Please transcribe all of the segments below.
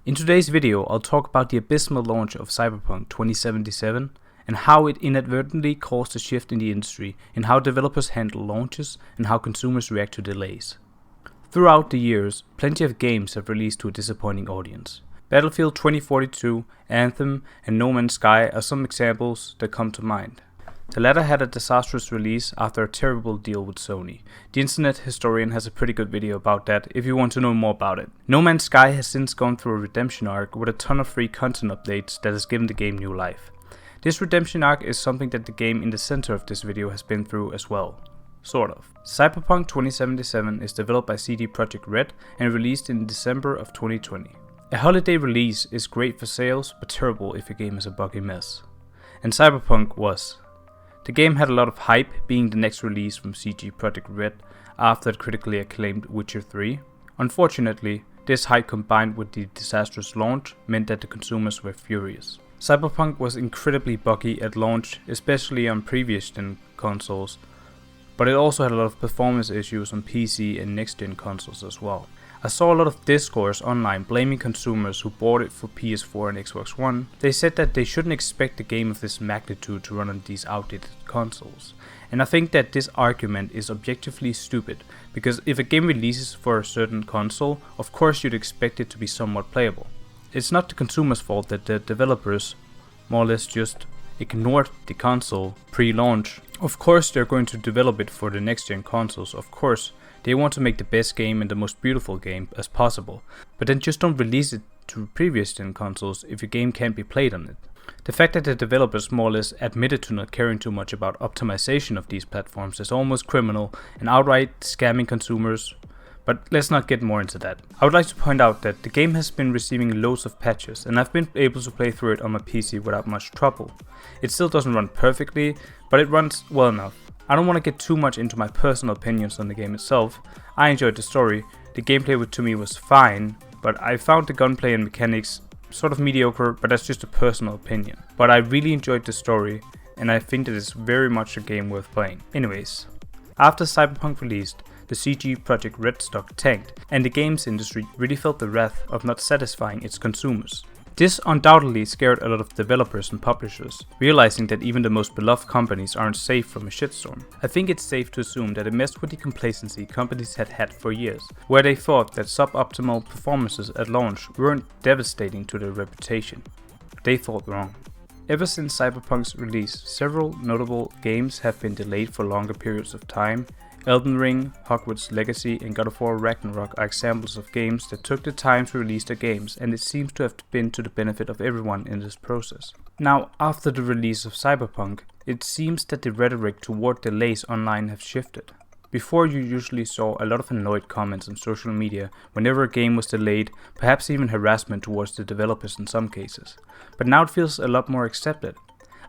In today's video, I'll talk about the abysmal launch of Cyberpunk 2077 and how it inadvertently caused a shift in the industry in how developers handle launches and how consumers react to delays. Throughout the years, plenty of games have released to a disappointing audience. Battlefield 2042, Anthem, and No Man's Sky are some examples that come to mind. The latter had a disastrous release after a terrible deal with Sony. The Internet Historian has a pretty good video about that if you want to know more about it. No Man's Sky has since gone through a redemption arc with a ton of free content updates that has given the game new life. This redemption arc is something that the game in the center of this video has been through as well. Sort of. Cyberpunk 2077 is developed by CD Projekt Red and released in December of 2020. A holiday release is great for sales, but terrible if your game is a buggy mess. And Cyberpunk was. The game had a lot of hype, being the next release from CD Projekt Red after the critically acclaimed Witcher 3. Unfortunately, this hype combined with the disastrous launch meant that the consumers were furious. Cyberpunk was incredibly buggy at launch, especially on previous-gen consoles, but it also had a lot of performance issues on PC and next-gen consoles as well. I saw a lot of discourse online blaming consumers who bought it for PS4 and Xbox One. They said that they shouldn't expect a game of this magnitude to run on these outdated consoles. And I think that this argument is objectively stupid, because if a game releases for a certain console, of course you'd expect it to be somewhat playable. It's not the consumer's fault that the developers more or less just ignored the console pre-launch. Of course they're going to develop it for the next-gen consoles, of course. They want to make the best game and the most beautiful game as possible, but then just don't release it to previous-gen consoles if your game can't be played on it. The fact that the developers more or less admitted to not caring too much about optimization of these platforms is almost criminal and outright scamming consumers, but let's not get more into that. I would like to point out that the game has been receiving loads of patches and I've been able to play through it on my PC without much trouble. It still doesn't run perfectly, but it runs well enough. I don't want to get too much into my personal opinions on the game itself. I enjoyed the story, the gameplay to me was fine, but I found the gunplay and mechanics sort of mediocre, but that's just a personal opinion. But I really enjoyed the story, and I think that it's very much a game worth playing. Anyways, after Cyberpunk released, the CD Projekt Red stock tanked, and the games industry really felt the wrath of not satisfying its consumers. This undoubtedly scared a lot of developers and publishers, realizing that even the most beloved companies aren't safe from a shitstorm. I think it's safe to assume that it messed with the complacency companies had had for years, where they thought that suboptimal performances at launch weren't devastating to their reputation. They thought wrong. Ever since Cyberpunk's release, several notable games have been delayed for longer periods of time. Elden Ring, Hogwarts Legacy, and God of War Ragnarok are examples of games that took the time to release their games, and it seems to have been to the benefit of everyone in this process. Now, after the release of Cyberpunk, it seems that the rhetoric toward delays online have shifted. Before, you usually saw a lot of annoyed comments on social media whenever a game was delayed, perhaps even harassment towards the developers in some cases. But now it feels a lot more accepted.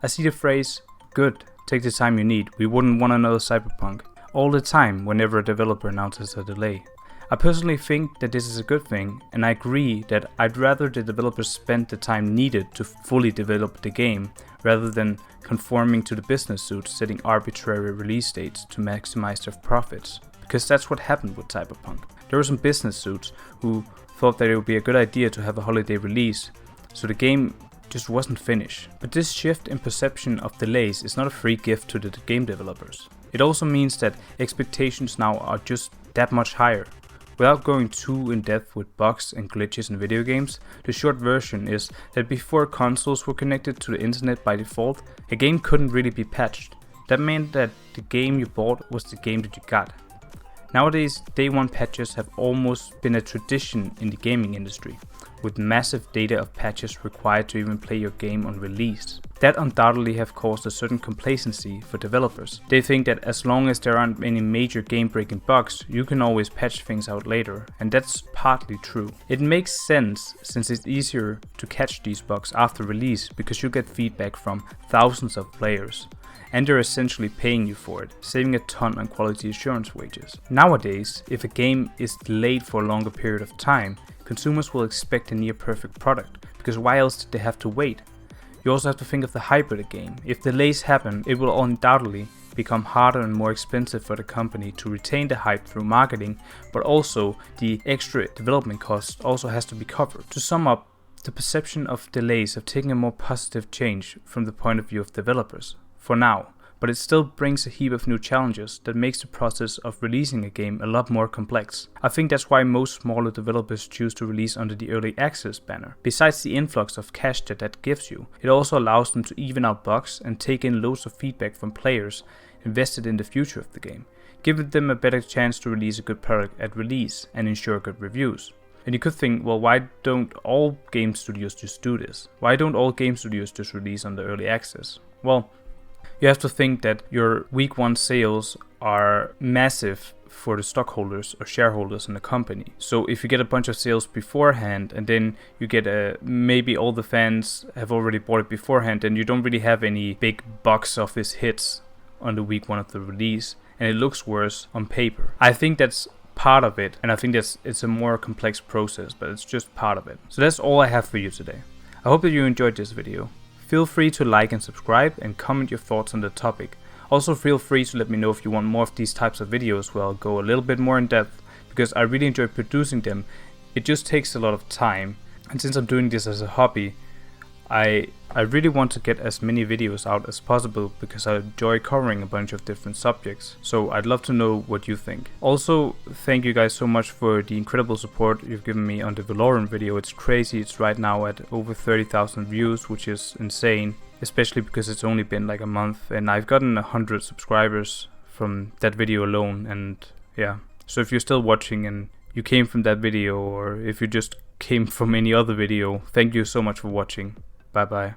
I see the phrase, "Good, take the time you need, we wouldn't want another Cyberpunk," all the time whenever a developer announces a delay. I personally think that this is a good thing, and I agree that I'd rather the developers spend the time needed to fully develop the game rather than conforming to the business suits setting arbitrary release dates to maximize their profits, because that's what happened with Cyberpunk. There were some business suits who thought that it would be a good idea to have a holiday release, so the game just wasn't finished. But this shift in perception of delays is not a free gift to the game developers. It also means that expectations now are just that much higher. Without going too in depth with bugs and glitches in video games, the short version is that before consoles were connected to the internet by default, a game couldn't really be patched. That meant that the game you bought was the game that you got. Nowadays, day one patches have almost been a tradition in the gaming industry, with massive data of patches required to even play your game on release. That undoubtedly have caused a certain complacency for developers. They think that as long as there aren't any major game-breaking bugs, you can always patch things out later, and that's partly true. It makes sense since it's easier to catch these bugs after release because you get feedback from thousands of players, and they're essentially paying you for it, saving a ton on quality assurance wages. Nowadays, if a game is delayed for a longer period of time, consumers will expect a near-perfect product, because why else did they have to wait? You also have to think of the hype of the game. If delays happen, it will undoubtedly become harder and more expensive for the company to retain the hype through marketing, but also the extra development cost also has to be covered. To sum up, the perception of delays have taken a more positive change from the point of view of developers, for now, but it still brings a heap of new challenges that makes the process of releasing a game a lot more complex. I think that's why most smaller developers choose to release under the early access banner. Besides the influx of cash that gives you, it also allows them to even out bugs and take in loads of feedback from players invested in the future of the game, giving them a better chance to release a good product at release and ensure good reviews. And you could think, well, why don't all game studios just do this? Why don't all game studios just release under early access? Well, you have to think that your week 1 sales are massive for the stockholders or shareholders in the company. So if you get a bunch of sales beforehand and then you get maybe all the fans have already bought it beforehand, and you don't really have any big box office hits on the week 1 of the release, and it looks worse on paper. I think that's part of it, and I think it's a more complex process, but it's just part of it. So that's all I have for you today. I hope that you enjoyed this video. Feel free to like and subscribe and comment your thoughts on the topic. Also feel free to let me know if you want more of these types of videos where I'll go a little bit more in depth, because I really enjoy producing them. It just takes a lot of time, and since I'm doing this as a hobby, I really want to get as many videos out as possible because I enjoy covering a bunch of different subjects. So I'd love to know what you think. Also, thank you guys so much for the incredible support you've given me on the Valorant video. It's crazy. It's right now at over 30,000 views, which is insane, especially because it's only been like a month and I've gotten 100 subscribers from that video alone. And yeah, so if you're still watching and you came from that video, or if you just came from any other video, thank you so much for watching. Bye bye.